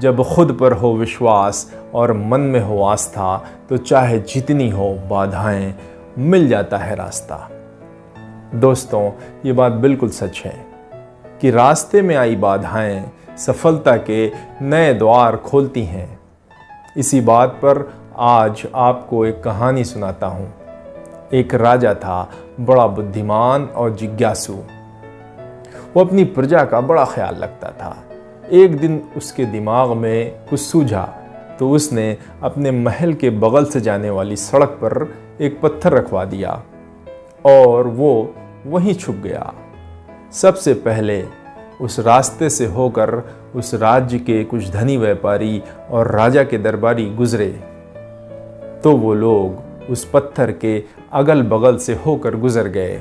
जब खुद पर हो विश्वास और मन में हो आस्था तो चाहे जितनी हो बाधाएं मिल जाता है रास्ता। दोस्तों, ये बात बिल्कुल सच है कि रास्ते में आई बाधाएं सफलता के नए द्वार खोलती हैं। इसी बात पर आज आपको एक कहानी सुनाता हूँ। एक राजा था, बड़ा बुद्धिमान और जिज्ञासु। वो अपनी प्रजा का बड़ा ख्याल रखता था। एक दिन उसके दिमाग में कुछ सूझा तो उसने अपने महल के बगल से जाने वाली सड़क पर एक पत्थर रखवा दिया और वो वहीं छुप गया। सबसे पहले उस रास्ते से होकर उस राज्य के कुछ धनी व्यापारी और राजा के दरबारी गुजरे तो वो लोग उस पत्थर के अगल बगल से होकर गुजर गए।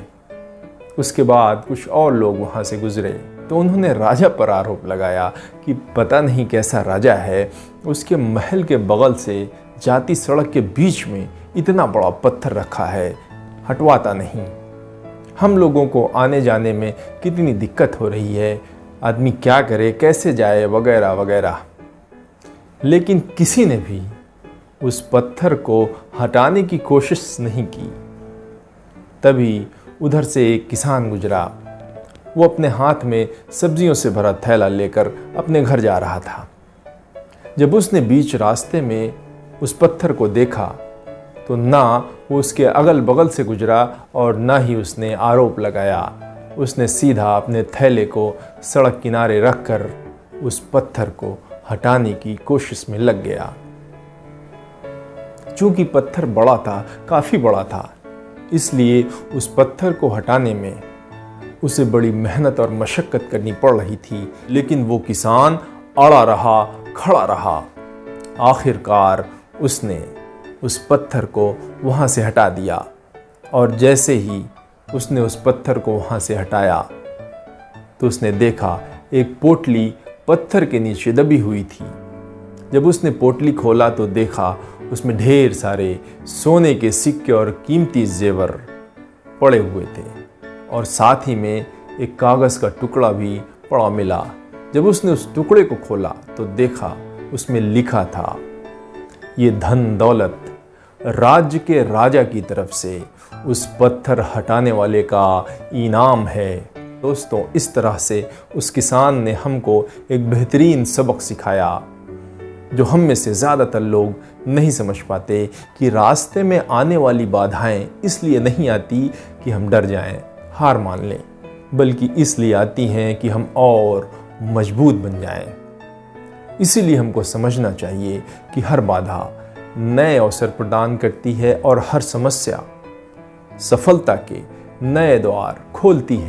उसके बाद कुछ और लोग वहाँ से गुजरे तो उन्होंने राजा पर आरोप लगाया कि पता नहीं कैसा राजा है, उसके महल के बगल से जाती सड़क के बीच में इतना बड़ा पत्थर रखा है, हटवाता नहीं। हम लोगों को आने जाने में कितनी दिक्कत हो रही है, आदमी क्या करे, कैसे जाए, वगैरह वगैरह। लेकिन किसी ने भी उस पत्थर को हटाने की कोशिश नहीं की। तभी उधर से एक किसान गुजरा। वो अपने हाथ में सब्जियों से भरा थैला लेकर अपने घर जा रहा था। जब उसने बीच रास्ते में उस पत्थर को देखा तो ना वो उसके अगल बगल से गुजरा और ना ही उसने आरोप लगाया। उसने सीधा अपने थैले को सड़क किनारे रखकर उस पत्थर को हटाने की कोशिश में लग गया। चूंकि पत्थर बड़ा था, काफी बड़ा था, इसलिए उस पत्थर को हटाने में उसे बड़ी मेहनत और मशक्कत करनी पड़ रही थी। लेकिन वो किसान अड़ा रहा, खड़ा रहा। आखिरकार उसने उस पत्थर को वहाँ से हटा दिया और जैसे ही उसने उस पत्थर को वहाँ से हटाया तो उसने देखा एक पोटली पत्थर के नीचे दबी हुई थी। जब उसने पोटली खोला तो देखा उसमें ढेर सारे सोने के सिक्के और कीमती जेवर पड़े हुए थे और साथ ही में एक कागज़ का टुकड़ा भी पड़ा मिला। जब उसने उस टुकड़े को खोला तो देखा उसमें लिखा था, ये धन दौलत राज्य के राजा की तरफ से उस पत्थर हटाने वाले का इनाम है। दोस्तों, इस तरह से उस किसान ने हमको एक बेहतरीन सबक सिखाया जो हम में से ज़्यादातर लोग नहीं समझ पाते कि रास्ते में आने वाली बाधाएं इसलिए नहीं आती कि हम डर जाएं, हार मान लें, बल्कि इसलिए आती हैं कि हम और मजबूत बन जाएं। इसीलिए हमको समझना चाहिए कि हर बाधा नए अवसर प्रदान करती है और हर समस्या सफलता के नए द्वार खोलती है।